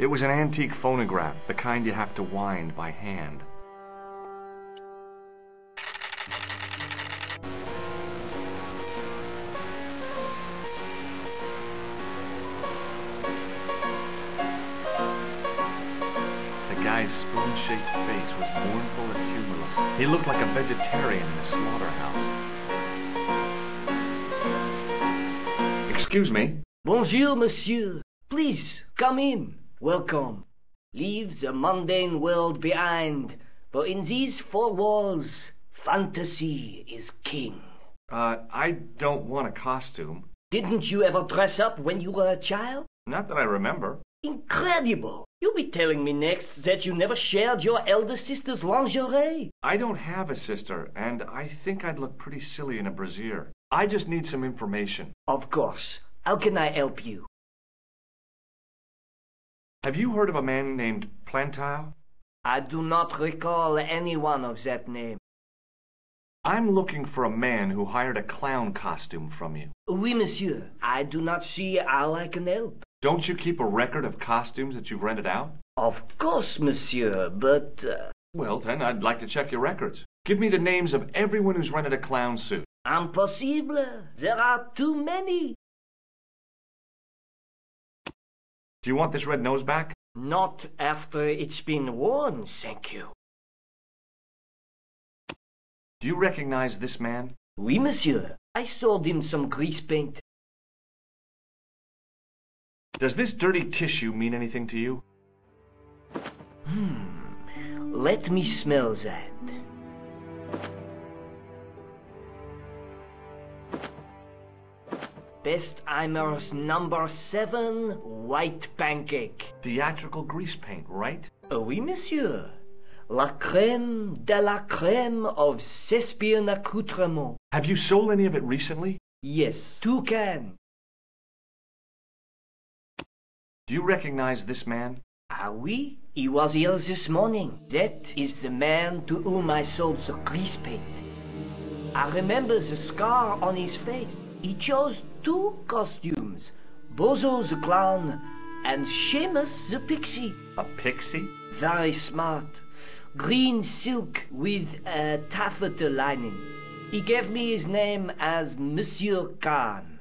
It was an antique phonograph, the kind you have to wind by hand. The guy's spoon-shaped face was mournful and humorless. He looked like a vegetarian in a slaughterhouse. Excuse me? Bonjour, monsieur. Please, come in. Welcome. Leave the mundane world behind, for in these four walls, fantasy is king. I don't want a costume. Didn't you ever dress up when you were a child? Not that I remember. Incredible! You'll be telling me next that you never shared your elder sister's lingerie. I don't have a sister, and I think I'd look pretty silly in a brassiere. I just need some information. Of course. How can I help you? Have you heard of a man named Plantile? I do not recall anyone of that name. I'm looking for a man who hired a clown costume from you. Oui, monsieur. I do not see how I can help. Don't you keep a record of costumes that you've rented out? Of course, monsieur, but... Well, then, I'd like to check your records. Give me the names of everyone who's rented a clown suit. Impossible. There are too many. Do you want this red nose back? Not after it's been worn, thank you. Do you recognize this man? Oui, monsieur. I sold him some grease paint. Does this dirty tissue mean anything to you? Let me smell that. Bestheimer's number 7 white pancake. Theatrical grease paint, right? Oui, monsieur. La crème de la crème of Thespian accoutrement. Have you sold any of it recently? Yes, 2 cans. Do you recognize this man? Ah oui, he was here this morning. That is the man to whom I sold the grease paint. I remember the scar on his face. He chose 2 costumes, Bozo the clown and Seamus the pixie. A pixie? Very smart. Green silk with a taffeta lining. He gave me his name as Monsieur Khan.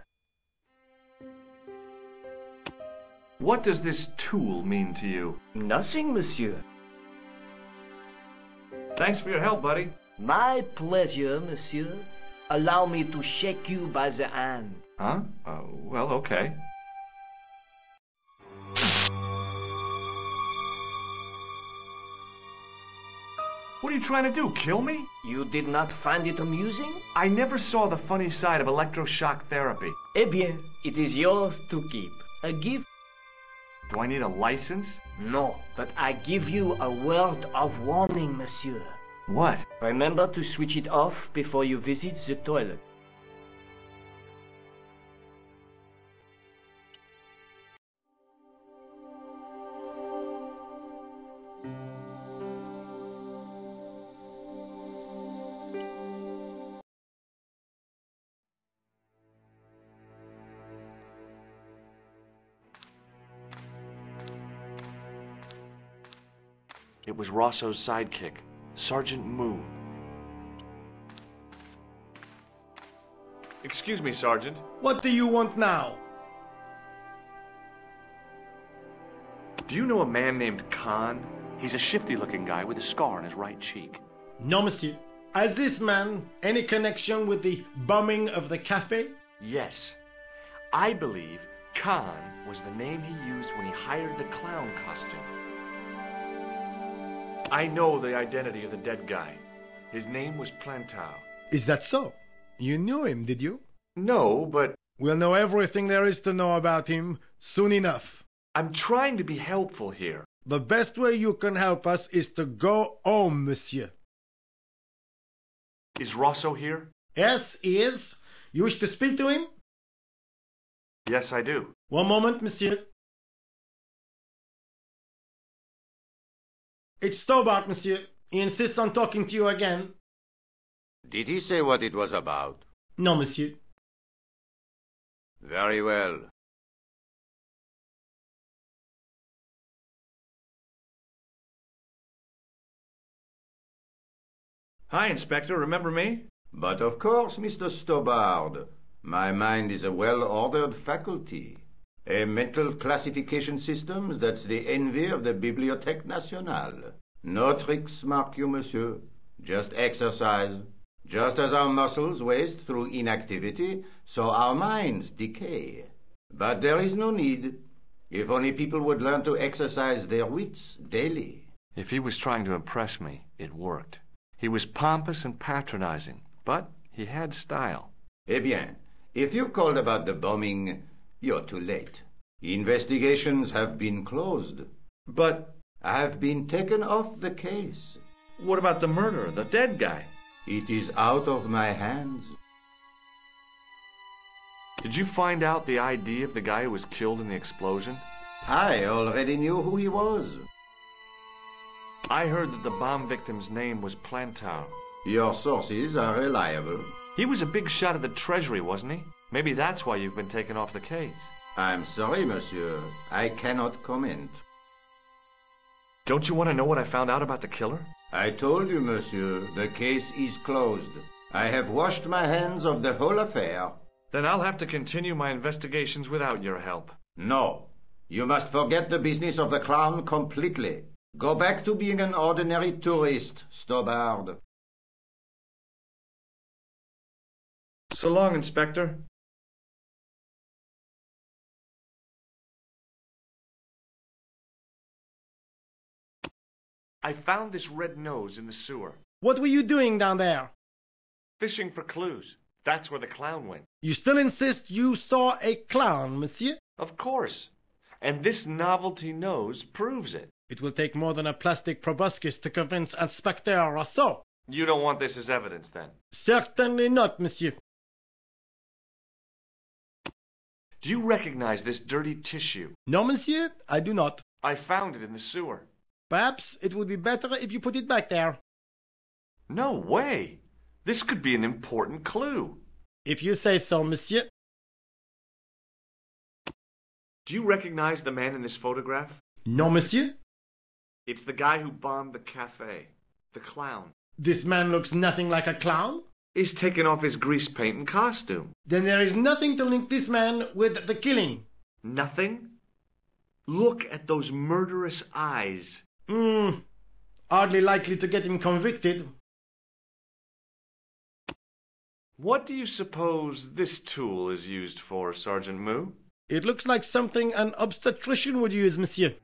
What does this tool mean to you? Nothing, monsieur. Thanks for your help, buddy. My pleasure, monsieur. Allow me to shake you by the hand. Huh? Well, okay. What are you trying to do, kill me? You did not find it amusing? I never saw the funny side of electroshock therapy. Eh bien, it is yours to keep. A gift? Do I need a license? No, but I give you a word of warning, monsieur. What? Remember to switch it off before you visit the toilet. It was Rosso's sidekick, Sergeant Moo. Excuse me, Sergeant. What do you want now? Do you know a man named Khan? He's a shifty-looking guy with a scar on his right cheek. No, monsieur. Has this man any connection with the bombing of the cafe? Yes. I believe Khan was the name he used when he hired the clown costume. I know the identity of the dead guy. His name was Plantile. Is that so? You knew him, did you? No, but We'll know everything there is to know about him soon enough. I'm trying to be helpful here. The best way you can help us is to go home, monsieur. Is Rosso here? Yes, he is. You wish to speak to him? Yes, I do. One moment, monsieur. It's Stobart, monsieur. He insists on talking to you again. Did he say what it was about? No, monsieur. Very well. Hi, Inspector. Remember me? But of course, Mr. Stobbard. My mind is a well-ordered faculty. A mental classification system that's the envy of the Bibliothèque Nationale. No tricks, mark you, monsieur. Just exercise. Just as our muscles waste through inactivity, so our minds decay. But there is no need. If only people would learn to exercise their wits daily. If he was trying to impress me, it worked. He was pompous and patronizing, but he had style. Eh bien, if you called about the bombing, you're too late. Investigations have been closed. But I've been taken off the case. what about the murderer, the dead guy? It is out of my hands. Did you find out the ID of the guy who was killed in the explosion? I already knew who he was. I heard that the bomb victim's name was Plantar. Your sources are reliable. He was a big shot at the Treasury, wasn't he? Maybe that's why you've been taken off the case. I'm sorry, monsieur. I cannot comment. Don't you want to know what I found out about the killer? I told you, monsieur, the case is closed. I have washed my hands of the whole affair. Then I'll have to continue my investigations without your help. No. You must forget the business of the clown completely. Go back to being an ordinary tourist, Stobbard. So long, Inspector. I found this red nose in the sewer. What were you doing down there? Fishing for clues. That's where the clown went. You still insist you saw a clown, monsieur? Of course. And this novelty nose proves it. It will take more than a plastic proboscis to convince Inspector Rousseau. You don't want this as evidence, then? Certainly not, monsieur. Do you recognize this dirty tissue? No, monsieur, I do not. I found it in the sewer. Perhaps it would be better if you put it back there. No way! This could be an important clue. If you say so, monsieur. Do you recognize the man in this photograph? No, monsieur. It's the guy who bombed the cafe. The clown. This man looks nothing like a clown. He's taken off his grease paint and costume. Then there is nothing to link this man with the killing. Nothing? Look at those murderous eyes. Hardly likely to get him convicted. What do you suppose this tool is used for, Sergeant Moo? It looks like something an obstetrician would use, monsieur.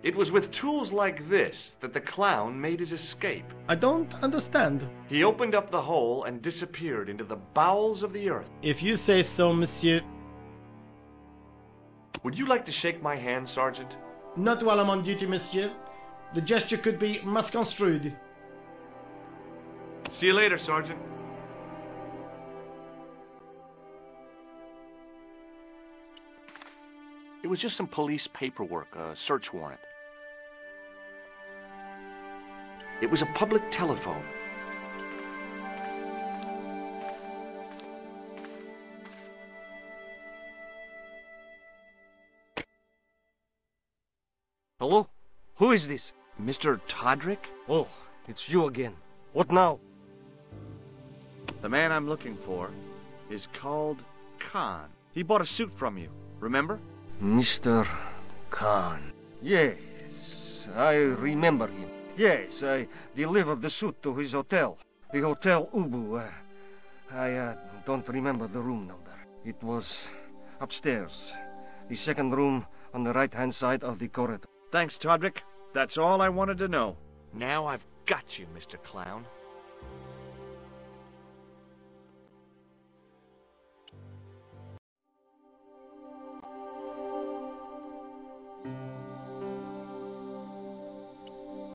It was with tools like this that the clown made his escape. I don't understand. He opened up the hole and disappeared into the bowels of the earth. If you say so, monsieur. Would you like to shake my hand, Sergeant? Not while I'm on duty, monsieur. The gesture could be misconstrued. See you later, Sergeant. It was just some police paperwork, a search warrant. It was a public telephone. Hello? Who is this? Mr. Todrick? Oh, it's you again. What now? The man I'm looking for is called Khan. He bought a suit from you, remember? Mr. Khan. Yes, I remember him. Yes, I delivered the suit to his hotel. The Hotel Ubu. I don't remember the room number. It was upstairs. The second room on the right-hand side of the corridor. Thanks, Todrick. That's all I wanted to know. Now I've got you, Mr. Clown.